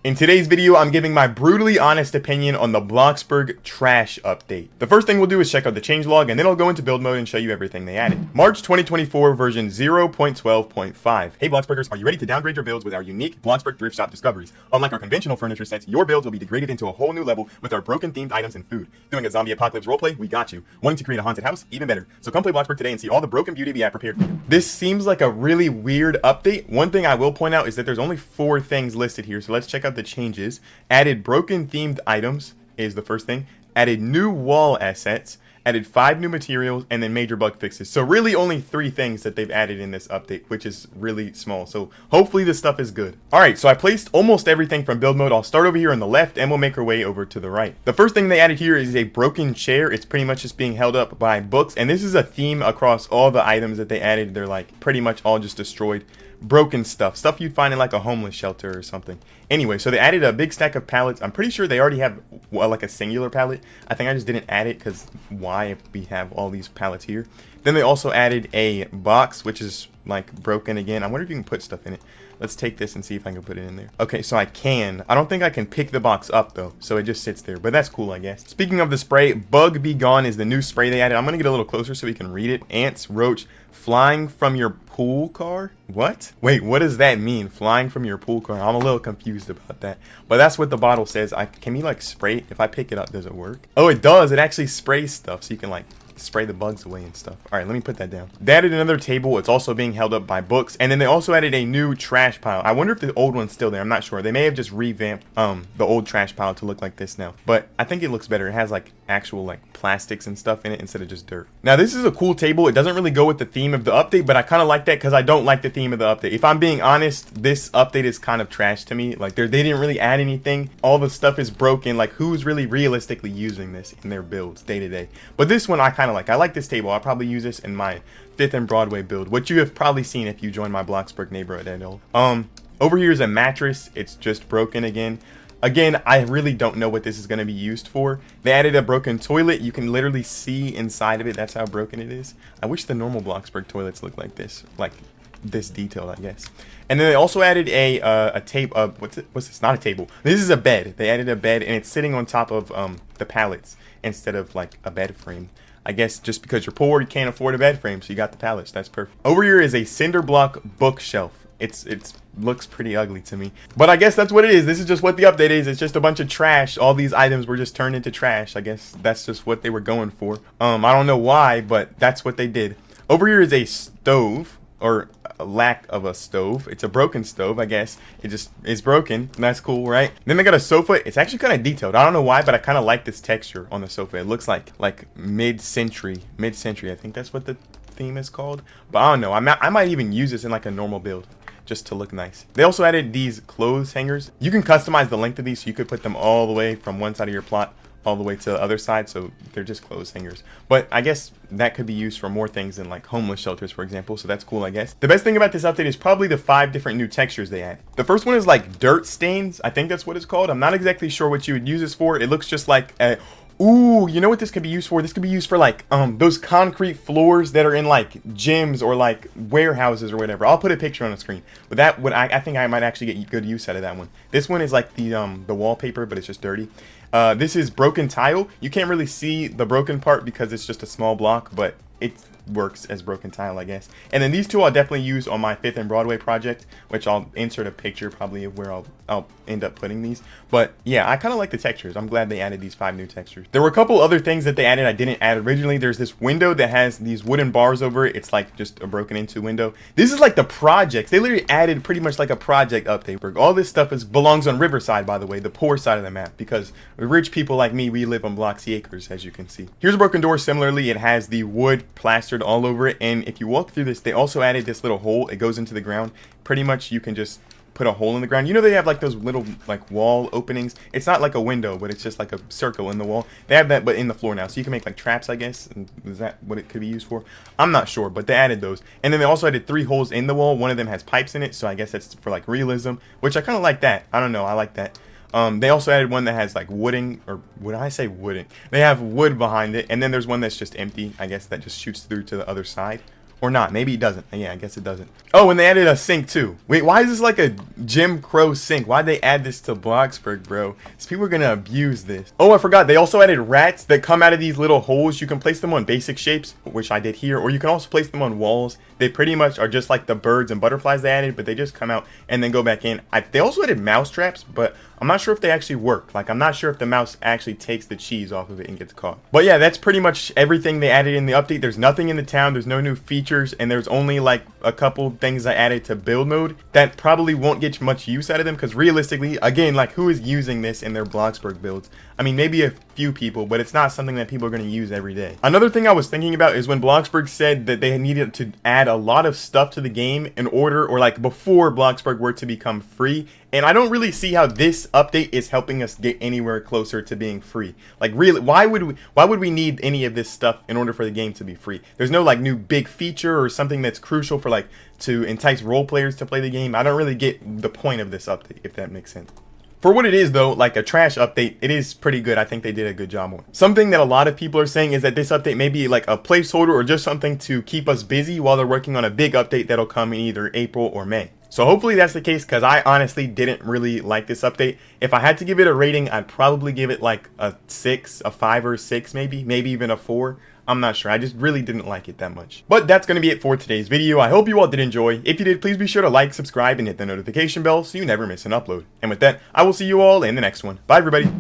In today's video, I'm giving my brutally honest opinion on the Bloxburg trash update. The first thing we'll do is check out the changelog, and then I'll go into build mode and show you everything they added. March 2024 version 0.12.5. Hey Bloxburgers, are you ready to downgrade your builds with our unique Bloxburg thrift shop discoveries? Unlike our conventional furniture sets, your builds will be degraded into a whole new level with our broken themed items and food. Doing a zombie apocalypse roleplay? We got you. Wanting to create a haunted house? Even better. So come play Bloxburg today and see all the broken beauty we have prepared for you. This seems like a really weird update. One thing I will point out is that there's only 4 things listed here, so let's check out the changes. Added broken themed items is the first thing. Added new wall assets. Added 5 new materials, and then major bug fixes. So really only 3 things that they've added in this update, which is really small. So hopefully this stuff is good. Alright, so I placed almost everything from build mode. I'll start over here on the left, and we'll make our way over to the right. The first thing they added here is a broken chair. It's pretty much just being held up by books, and this is a theme across all the items that they added. They're like pretty much all just destroyed. Broken stuff you'd find in like a homeless shelter or something. Anyway, so they added a big stack of pallets. I'm pretty sure they already have like a singular pallet. I think I just didn't add it because why if we have all these pallets here. Then they also added a box which is like broken again. I wonder if you can put stuff in it. Let's take this and see if I can put it in there. Okay, so I can. I don't think I can pick the box up though, so it just sits there, but that's cool, I guess. Speaking of the spray, Bug Be Gone is the new spray they added. I'm gonna get a little closer so we can read it. Ants, roach, flying from your pool car? What? Wait, what does that mean? Flying from your pool car? I'm a little confused about that, but that's what the bottle says. Can you like spray it? If I pick it up, does it work? Oh, it does. It actually sprays stuff, so you can like spray the bugs away and stuff. All right, let me put that down. They added another table. It's also being held up by books, and then they also added a new trash pile. I wonder if the old one's still there. I'm not sure. They may have just revamped the old trash pile to look like this now, but I think it looks better. It has like actual like plastics and stuff in it instead of just dirt. Now this is a cool table. It doesn't really go with the theme of the update, but I kind of like that because I don't like the theme of the update. If I'm being honest, this update is kind of trash to me. Like they didn't really add anything. All the stuff is broken. Like who's really realistically using this in their builds day to day? But this one I kind of like. I like this table. I'll probably use this in my 5th and Broadway build, which you have probably seen if you join my Bloxburg neighborhood at all. Over here is a mattress. It's just broken again. Again, I really don't know what this is going to be used for. They added a broken toilet. You can literally see inside of it. That's how broken it is. I wish the normal Bloxburg toilets looked like this detailed, I guess. And then they also added a tape of what's this? Not a table. This is a bed. They added a bed, and it's sitting on top of the pallets instead of like a bed frame. I guess just because you're poor, you can't afford a bed frame, so you got the pallets. That's perfect. Over here is a cinder block bookshelf. It looks pretty ugly to me, but I guess that's what it is. This is just what the update is. It's just a bunch of trash. All these items were just turned into trash. I guess that's just what they were going for. I don't know why, but that's what they did. Over here is a stove, or a lack of a stove. It's a broken stove, I guess. It just is broken. That's cool, right? Then they got a sofa. It's actually kind of detailed. I don't know why, but I kind of like this texture on the sofa. It looks like mid-century. I think that's what the theme is called, but I don't know. I might even use this in like a normal build just to look nice. They also added these clothes hangers. You can customize the length of these, so you could put them all the way from one side of your plot all the way to the other side, so they're just clothes hangers. But I guess that could be used for more things than like homeless shelters, for example, so that's cool, I guess. The best thing about this update is probably the 5 different new textures they add. The first one is like dirt stains. I think that's what it's called. I'm not exactly sure what you would use this for. It looks just like a ooh, you know what this could be used for? This could be used for like those concrete floors that are in like gyms or like warehouses or whatever. I'll put a picture on the screen. But that would I think I might actually get good use out of that one. This one is like the wallpaper, but it's just dirty. This is broken tile. You can't really see the broken part because it's just a small block, but it works as broken tile, I guess. And then these two I'll definitely use on my 5th and Broadway project, which I'll insert a picture probably of where I'll end up putting these. But yeah, I kind of like the textures. I'm glad they added these 5 new textures. There were a couple other things that they added I didn't add originally. There's this window that has these wooden bars over it. It's like just a broken into window. This is like the projects. They literally added pretty much like a project update. All this stuff belongs on Riverside, by the way, the poor side of the map, because rich people like me, we live on Bloxy Acres, as you can see. Here's a broken door. Similarly, it has the wood plastered all over it, and if you walk through this, they also added this little hole. It goes into the ground. Pretty much you can just put a hole in the ground. You know, they have like those little like wall openings. It's not like a window, but it's just like a circle in the wall. They have that but in the floor now, so you can make like traps, I guess. And is that what it could be used for? I'm not sure, but they added those. And then they also added 3 holes in the wall. One of them has pipes in it, so I guess that's for like realism, which I kind of like that. I don't know, I like that. They also added one that has like wooding, or would I say wooden? They have wood behind it, and then there's one that's just empty, I guess, that just shoots through to the other side. Or not. Maybe it doesn't. Yeah, I guess it doesn't. Oh, and they added a sink too. Wait, why is this like a Jim Crow sink? Why'd they add this to Bloxburg, bro? These people are gonna abuse this. Oh, I forgot. They also added rats that come out of these little holes. You can place them on basic shapes, which I did here. Or you can also place them on walls. They pretty much are just like the birds and butterflies they added, but they just come out and then go back in. They also added mouse traps, but I'm not sure if they actually work. Like, I'm not sure if the mouse actually takes the cheese off of it and gets caught. But yeah, that's pretty much everything they added in the update. There's nothing in the town. There's no new features. And there's only like a couple things I added to build mode that probably won't get much use out of them. Because realistically, again, like, who is using this in their Bloxburg builds? I mean, maybe a few people, but it's not something that people are going to use every day. Another thing I was thinking about is when Bloxburg said that they needed to add a lot of stuff to the game in order, or like before Bloxburg were to become free. And I don't really see how this update is helping us get anywhere closer to being free. Like, really, why would we need any of this stuff in order for the game to be free? There's no like new big feature or something that's crucial for like to entice role players to play the game. I don't really get the point of this update, if that makes sense. For what it is though, like a trash update, it is pretty good. I think they did a good job on it. Something that a lot of people are saying is that this update may be like a placeholder or just something to keep us busy while they're working on a big update that'll come in either April or May. So hopefully that's the case, because I honestly didn't really like this update. If I had to give it a rating, I'd probably give it like a 6, a 5 or 6 maybe even a 4. I'm not sure. I just really didn't like it that much. But that's going to be it for today's video. I hope you all did enjoy. If you did, please be sure to like, subscribe, and hit the notification bell so you never miss an upload. And with that, I will see you all in the next one. Bye, everybody.